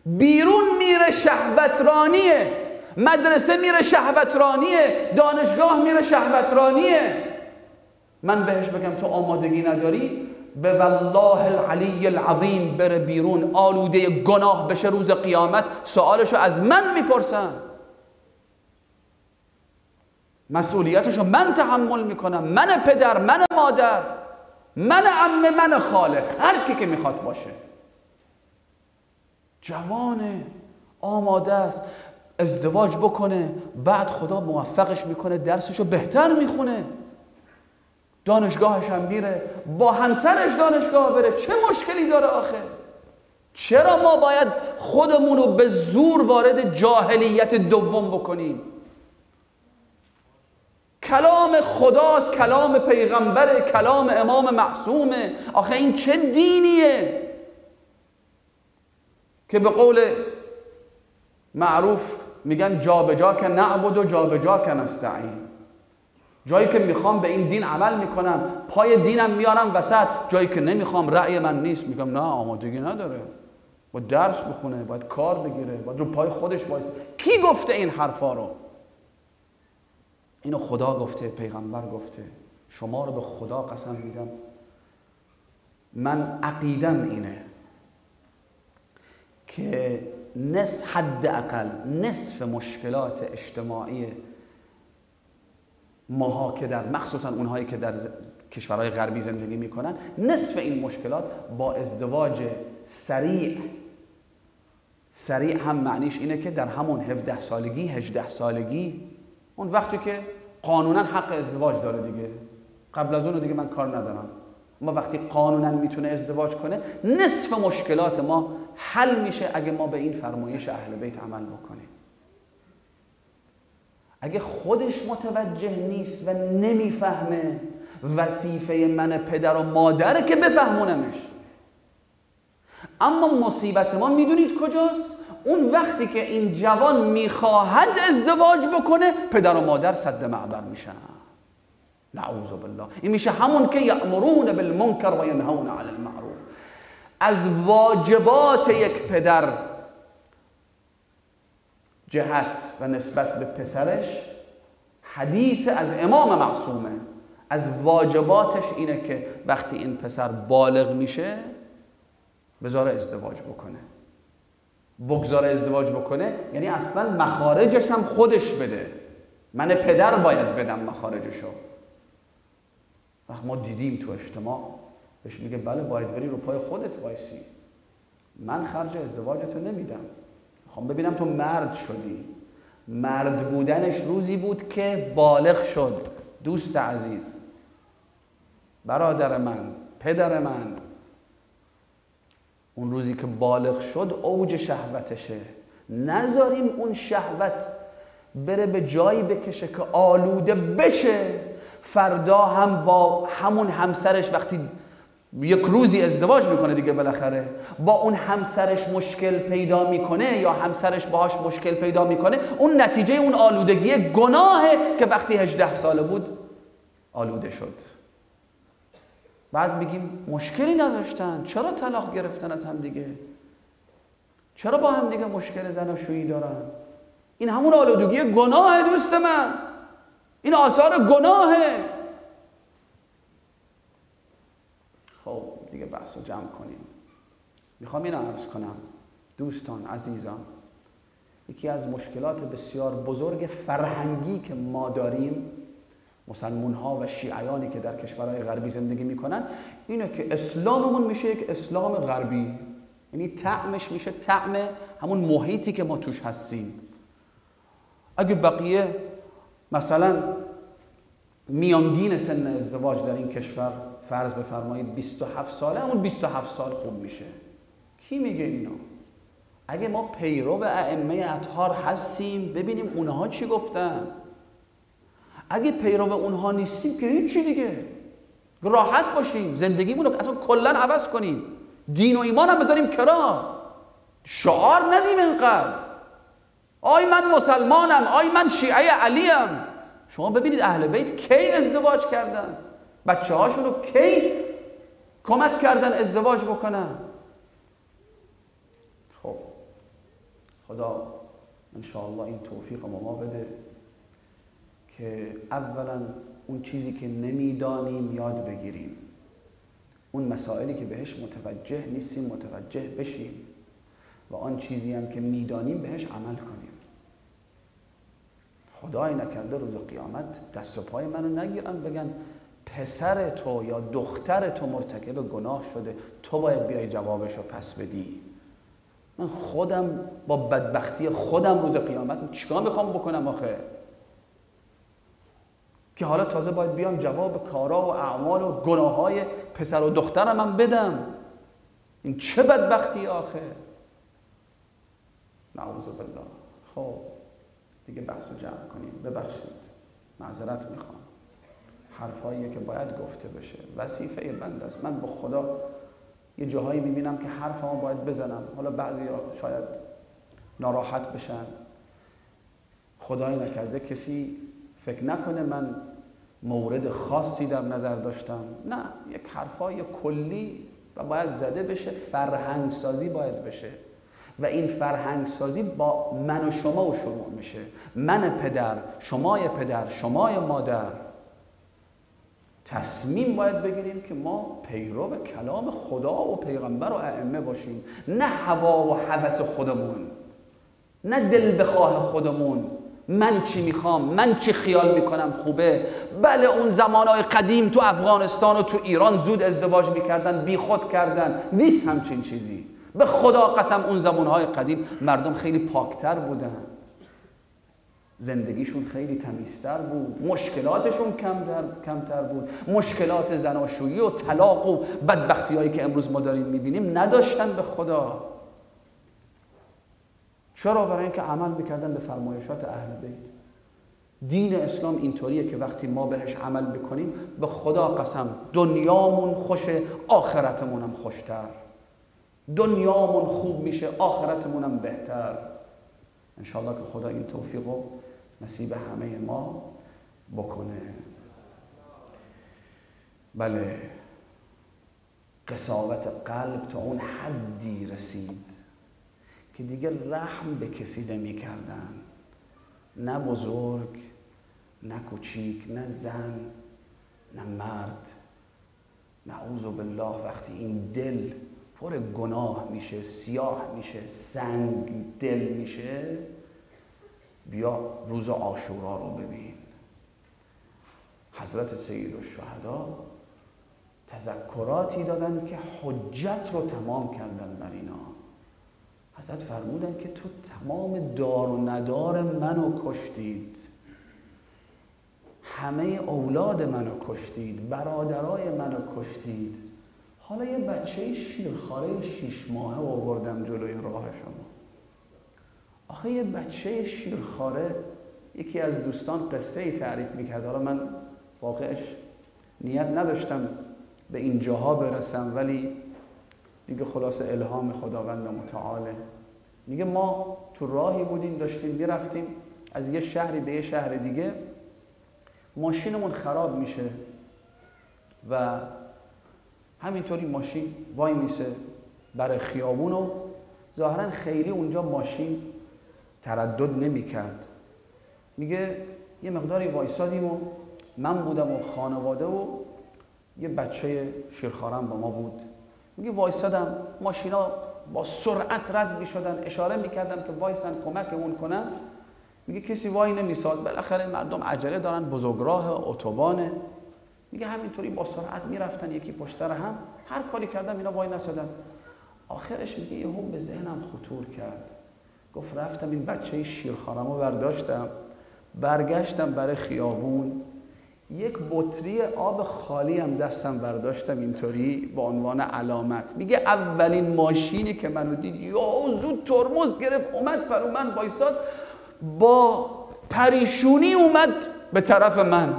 بیرون میره شهوترانیه، مدرسه میره شهوترانیه، دانشگاه میره شهوترانیه، من بهش بگم تو آمادگی نداری، به والله العلی العظیم بره بیرون آلوده گناه بشه، روز قیامت سوالشو از من میپرسن، مسئولیتشو من تحمل میکنم، من پدر، من مادر، من عمه، من خاله، هر کی که میخواد باشه. جوانه، آماده است، ازدواج بکنه، بعد خدا موفقش میکنه درسشو بهتر میخونه، دانشگاهش هم میره، با همسرش دانشگاه بره، چه مشکلی داره آخه؟ چرا ما باید خودمون رو به زور وارد جاهلیت دوم بکنیم؟ کلام خداست، کلام پیغمبر، کلام امام معصومه. آخه این چه دینیه که به قول معروف میگن جا به جا که نعبد و جا به جا که نستعین، جایی که میخوام به این دین عمل میکنم، پای دینم میارم وسط، جایی که نمیخوام رأی من نیست میگم نه آمادگی نداره، باید درس بخونه، باید کار بگیره، باید رو پای خودش وایسه. کی گفته این حرفا رو؟ اینو خدا گفته، پیغمبر گفته. شما رو به خدا قسم میدم من عقیدم اینه که حداقل نصف مشکلات اجتماعی ماها که در مخصوصا اونهایی که در کشورهای غربی زندگی میکنن، نصف این مشکلات با ازدواج سریع هم معنیش اینه که در همون 17 سالگی 18 سالگی، اون وقتی که قانونا حق ازدواج داره دیگه، قبل از اون دیگه من کار ندارم، ما وقتی قانونا میتونه ازدواج کنه، نصف مشکلات ما حل میشه اگه ما به این فرمایش اهل بیت عمل بکنیم. اگه خودش متوجه نیست و نمیفهمه، وظیفه من پدر و مادره که بفهمونمش. اما مصیبت ما میدونید کجاست؟ اون وقتی که این جوان میخواهد ازدواج بکنه، پدر و مادر سد معبر میشن. نعوذ بالله. این میشه همون که یأمرون بالمنکر و ینهون علی المعروف. از واجبات یک پدر جهت و نسبت به پسرش، حدیث از امام معصومه، از واجباتش اینه که وقتی این پسر بالغ میشه بذاره ازدواج بکنه. بگذاره ازدواج بکنه یعنی اصلا مخارجش هم خودش بده، من پدر باید بدم مخارجشو. وقت ما دیدیم تو اجتماع بهش میگه بله باید بری رو پای خودت وایسی، من خرج ازدواجتو نمیدم، میخوام ببینم تو مرد شدی. مرد بودنش روزی بود که بالغ شد. دوست عزیز، برادر من، پدر من، اون روزی که بالغ شد اوج شهوتشه. نذاریم اون شهوت بره به جایی بکشه که آلوده بشه، فردا هم با همون همسرش وقتی یک روزی ازدواج میکنه دیگه بالاخره با اون همسرش مشکل پیدا میکنه یا همسرش باهاش مشکل پیدا میکنه، اون نتیجه اون آلودگی گناهه که وقتی 18 ساله بود آلوده شد. بعد میگیم مشکلی نداشتن، چرا طلاق گرفتن از هم دیگه؟ چرا با هم دیگه مشکل زناشویی دارن؟ این همون آلودگی گناهه دوست من، این آثار گناهه. خب دیگه بحث رو جمع کنیم. میخوام این عرض کنم دوستان عزیزان، یکی از مشکلات بسیار بزرگ فرهنگی که ما داریم مسلمون ها و شیعیانی که در کشورهای غربی زندگی میکنن اینه که اسلاممون میشه یک اسلام غربی، یعنی طعمش میشه طعم همون محیطی که ما توش هستیم. اگه بقیه مثلا میانگین سن ازدواج در این کشور فرض بفرمایید 27 ساله، همون 27 سال خوب میشه. کی میگه اینو؟ اگه ما پیرو ائمه اطهار هستیم ببینیم اونها چی گفتن. اگه پیرو اونها نیستیم که هیچی دیگه، راحت باشیم، زندگیمون رو اصلا کلا عوض کنیم، دین و ایمان هم بذاریم کنار، شعار ندیم اینقدر آی من مسلمانم، آی من شیعه علیم. شما ببینید اهل بیت کی ازدواج کردن، بچه هاشون رو کی کمک کردن ازدواج بکنن. خب خدا انشاءالله این توفیق ما بده که اولا اون چیزی که نمیدانیم یاد بگیریم، اون مسائلی که بهش متوجه نیستیم متوجه بشیم و آن چیزی هم که میدانیم بهش عمل کنیم. خدای نکرده روز قیامت دست و پای منو نگیرن بگن پسر تو یا دختر تو مرتکب گناه شده، تو باید بیای جوابشو پس بدی. من خودم با بدبختی خودم روز قیامت چیکار میخوام بکنم آخه؟ که حالا تازه باید بیام جواب کارا و اعمال و گناههای پسر و دخترم من بدم. این چه بدبختی آخه؟ نعوذ بالله. خب دیگه بحث رو جمع کنیم. ببخشید، معذرت میخوام، حرفاییه که باید گفته بشه، وظیفه بنده است. من به خدا یه جاهایی میبینم که حرفمو باید بزنم، حالا بعضیا شاید ناراحت بشن، خدای نکرده کسی فکر نکنه من مورد خاصی در نظر داشتم، نه، یک حرفای کلی و باید زده بشه، فرهنگ سازی باید بشه و این فرهنگ سازی با من و شما و شروع میشه. من پدر، شمای پدر، شمای مادر تصمیم باید بگیریم که ما پیرو کلام خدا و پیغمبر و ائمه باشیم، نه هوا و هوس خودمون، نه دل بخواه خودمون، من چی میخوام، من چی خیال میکنم خوبه. بله اون زمانهای قدیم تو افغانستان و تو ایران زود ازدواج میکردن، بی خود کردن، نیست همچین چیزی. به خدا قسم اون زمانهای قدیم مردم خیلی پاکتر بودن، زندگیشون خیلی تمیزتر بود، مشکلاتشون کمتر بود، مشکلات زناشویی و طلاق و بدبختی هایی که امروز ما داریم میبینیم نداشتن به خدا. چرا؟ برای اینکه عمل میکردن به فرمایشات اهل بیت. دین اسلام اینطوریه که وقتی ما بهش عمل بکنیم به خدا قسم دنیامون خوشه، آخرتمون هم خوشتر، دنیامون خوب میشه، آخرتمون هم بهتر. انشاءالله که خدا این توفیق رو نصیب همه ما بکنه. بله، قساوت قلب تا اون حدی رسید که دیگه رحم به کسی نمی کردن، نه بزرگ، نه کوچیک، نه زن، نه مرد. نعوذ بالله وقتی این دل پر گناه میشه، سیاه میشه، سنگ دل میشه، بیا روز عاشورا رو ببین. حضرت سید الشهدا تذکراتی دادن که حجت رو تمام کردن بر اینا. حضرت فرمودن که تو تمام دار و ندار منو کشتید، همه اولاد منو کشتید، برادرای منو کشتید، حالا یه بچه شیرخواره 6 ماهه آوردم جلوی راه شما. آخه یه بچه شیرخواره، یکی از دوستان قصه ای تعریف میکرد، حالا من واقعش نیت نداشتم به این جاها برسم ولی دیگه خلاص الهام خداوند متعاله. میگه ما تو راهی بودیم داشتیم میرفتیم از یه شهری به یه شهر دیگه، ماشینمون خراب میشه و همینطوری ماشین وای میسه برای خیابون و ظاهرا خیلی اونجا ماشین تردد نمیکرد. میگه یه مقداری وایسادیم و من بودم و خانواده و یه بچه شیرخوارم با ما بود. میگه وایسادم، ماشینا با سرعت رد میشدن، اشاره میکردم که وایسن کمکمون کنن. میگه کسی وای نمیساد، بالاخره مردم عجله دارن، بزرگراه، اتوبانه. میگه همینطوری با سرعت میرفتن یکی پشت سر هم، هر کاری کردم اینا وای نسادن. آخرش میگه یهو به ذهنم خطور کرد، گفت رفتم این بچه شیرخوارمو برداشتم، برگشتم برای خیابون، یک بطری آب خالی هم دستم برداشتم اینطوری به عنوان علامت. میگه اولین ماشینی که منو دید یا زود ترمز گرفت، اومد پر من وایساد، با پریشونی اومد به طرف من.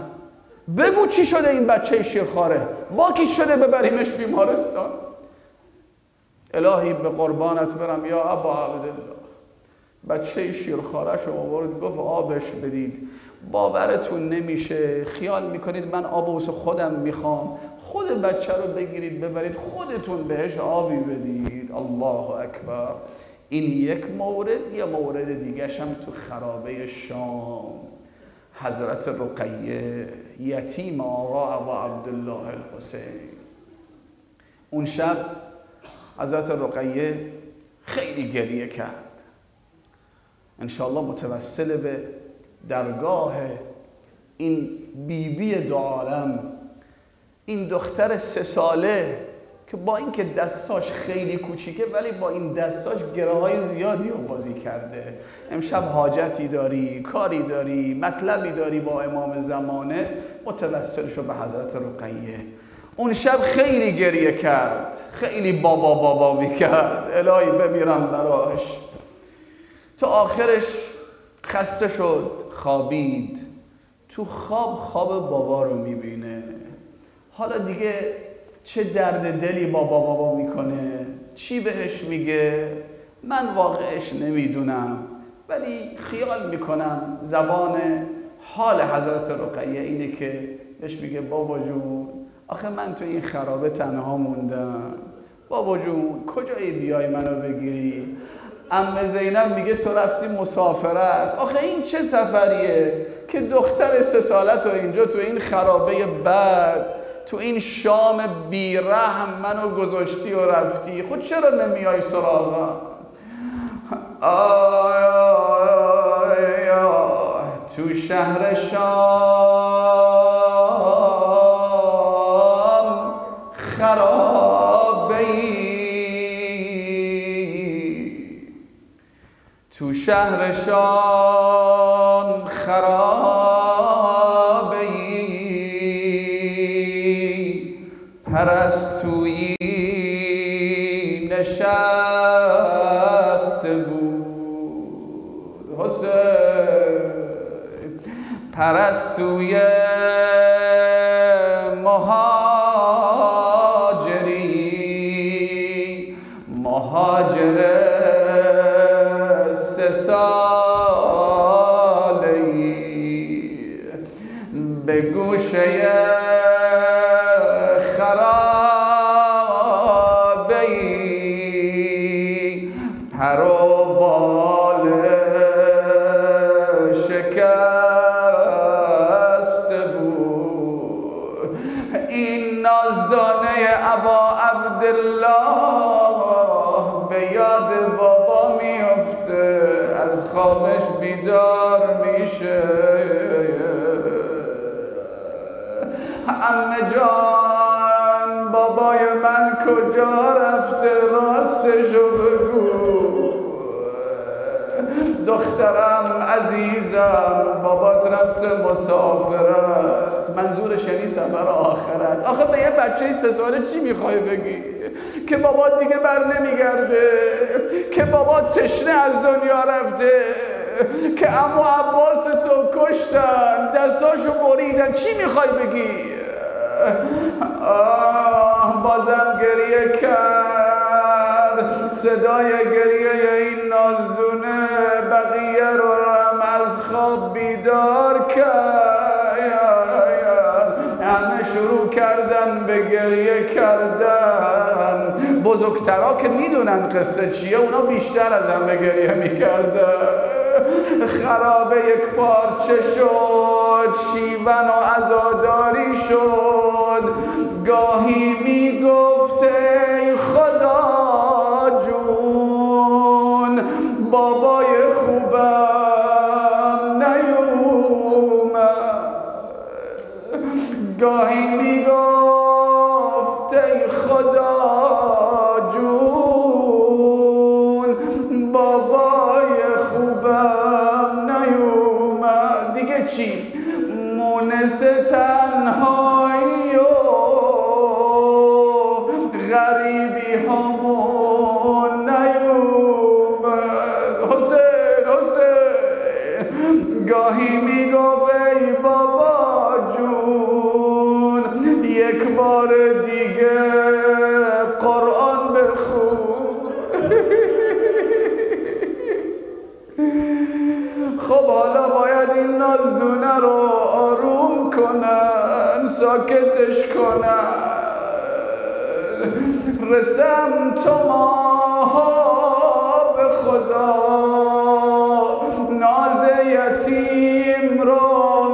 بگو چی شده این بچه شیرخواره؟ با کی شده ببریمش بیمارستان؟ الهی به قربانت برم یا ابا عبدالله، بچه شیرخواره شما آورد گفت آبش بدید. باورتون نمیشه، خیال میکنید من آب واسه خودم میخوام، خود بچه رو بگیرید ببرید خودتون بهش آبی بدید. الله اکبر. این یک مورد. یه مورد دیگه هم تو خرابه شام، حضرت رقیه یتیم آقا ابا عبدالله الحسین. اون شب حضرت رقیه خیلی گریه کرد. انشاءالله متوسل به درگاه این بیبی دو عالم، این دختر 3 ساله که با اینکه دستاش خیلی کوچیکه ولی با این دستاش گره‌های زیادی رو بازی کرده. امشب حاجتی داری، کاری داری، مطلبی داری با امام زمانه، متوسل شو به حضرت رقیه. اون شب خیلی گریه کرد، خیلی بابا بابا میکرد، الهی بمیرم براش. تا آخرش خسته شد، خوابید. تو خواب بابا رو میبینه. حالا دیگه چه درد دلی بابا میکنه، چی بهش میگه، من واقعش نمیدونم، ولی خیال میکنم زبان حال حضرت رقیه اینه که بهش میگه بابا جون آخه من تو این خرابه تنها موندم، بابا جون کجایی بیای منو بگیری؟ عمه زینب میگه تو رفتی مسافرت، آخه این چه سفریه که دختر 3 سالت و اینجا تو این خرابه بد، تو این شام بیرحم منو گذاشتی و رفتی، خود چرا نمیای سراغم؟ تو شهر شام خرابه‌ای، تو شهر شام خرابه‌ای، پرستویی نشسته بود. حسین پرستوی مهاجر 3 ساله‌ای، به گوشه خرابه‌ای، پر و بال شکسته بود. این نازدانه ابا عبدالله به یاد بابا میفته، از خوابش بیدار میشه. عمه جان بابای من کجا رفته؟ راستشو بگو. دخترم عزیزم بابات رفته مسافرت، منظورش یعنی سفر آخرت. آخه به یه بچه 3 ساله چی میخوای بگی؟ که بابات دیگه بر نمیگرده، که بابات تشنه از دنیا رفته، که عمو عباس تو کشتن، دستاشو بریدن، چی میخوای بگی؟ بازم گریه کرد. صدای گریه این نازدونه بقیه رو هم از خواب بیدار کرد. همه شروع کردن به گریه کردن. بزرگترها که میدونن قصه چیه، اونا بیشتر از همه گریه میکردن. خرابه یک پارچه شد، شیون و عزاداری شد. گاهی میگفت ای خدا جون، بابای خوبم گاهی میگفت ای خدا جون بابای خوبم نیومد. دیگه چی؟ مونس تنهایی و غریبی همون نیومد. حسین گاهی میگفت ای بابا جون یک بار دیگه قرآن بخون. خب حالا باید این نازدونه رو آروم کنن، ساکتش کنن. رسم تو ماها به خدا ناز یتیم رو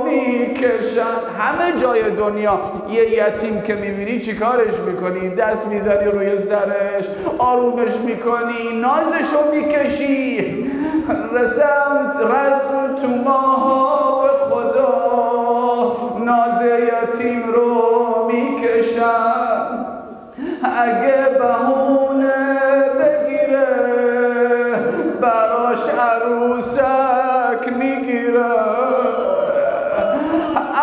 میکشن. همه جای دنیا یه یتیم که میبینی چی کارش میکنی؟ دست میزنی روی سرش، آرومش میکنی، نازش رو میکشی. رسم تو ماها به خدا ناز یتیم رو میکشن. اگه بهونه بگیره براش عروسک میگیره.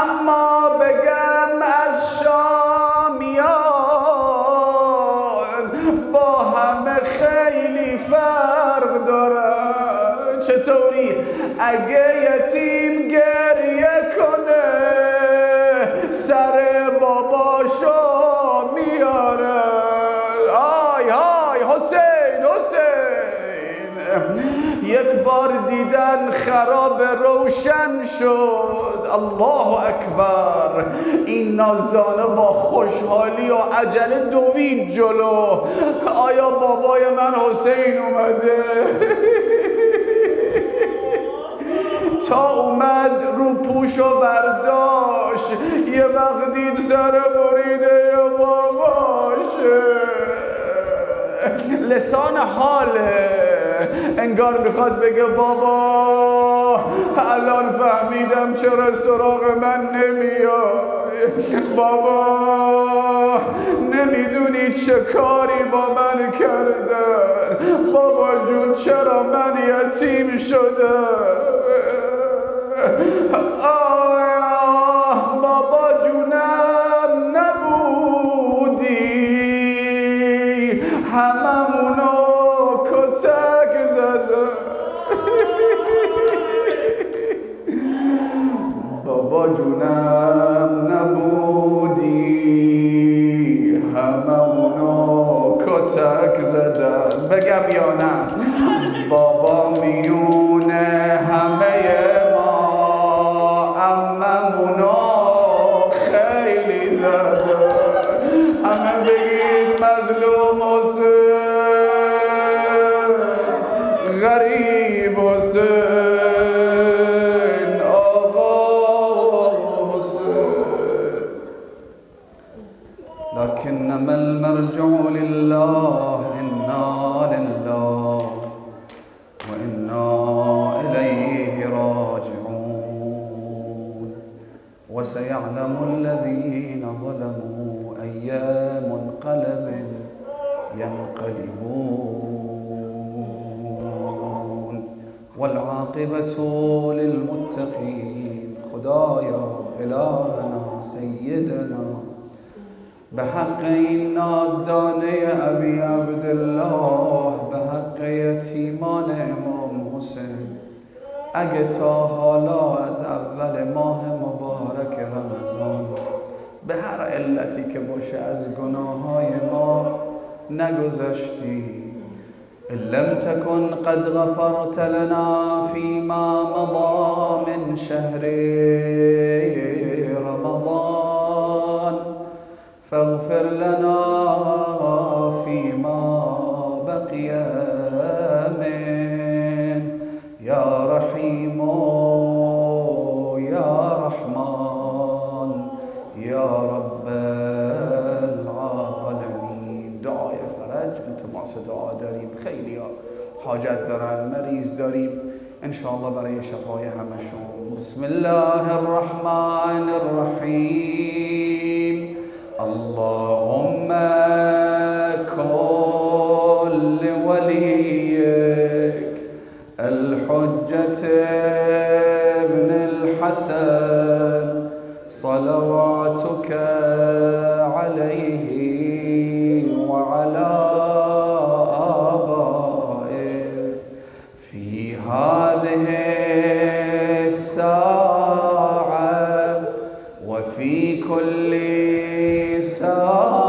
اما بگم از شامیان با همه خیلی فرق داره. چطوری؟ اگه یتیم گریه کنه سر باباشو میاره. آی حسین یک بار دیدن خراب روشن شد. الله اکبر. این نازدانه با خوشحالی و عجله دوید جلو. آیا بابای من حسین اومده؟ تا اومد رو پوش و برداشت، یه وقت دید سر بریده یا باباشه. لسان حاله، انگار میخواد بگه بابا الان فهمیدم چرا سراغ من نمیای. بابا نمیدونی چه کاری با من کردن. بابا جون چرا من یتیم شدم. آه بابا جونم نبودی هممونو کتک زدم. بابا جونم نبودی هممونو کتک زدم. بگم یا نه؟ بابا میونه همه ما عممونو خیلی زدم. همه بگید مظلوم حسین، غریب حسین، آقا حسین. لكنما المرجع لله. إنا لله وإنا إليه راجعون. وسيعلم الذين ظلموا أي منقلب ينقلبون والعاقبة للمتقين. خدایا الهنا سیدنا به حق این نازدانه ابی عبدالله، به حق یتیمان امام حسین، اگه تا حالا از اول ماه مبارک رمضان به هر علتی که باشه از گناههای ما نگذشتی، إن لم تكن قد غفرت لنا فيما مضى من شهر رمضان فاغفر لنا فيما بقي من يا رحيم يا رحمن يا رب العالمين. دعای فرج التماس دعا داریم، خیلی حاجت دارن، مریض داریم، انشاءالله برای شفای همشون بسم الله الرحمن الرحيم. اللهم كن لوليك الحجة ابن الحسن صلواتك عليه وعلى آبائه في هذه الساعة وفي كل ساعة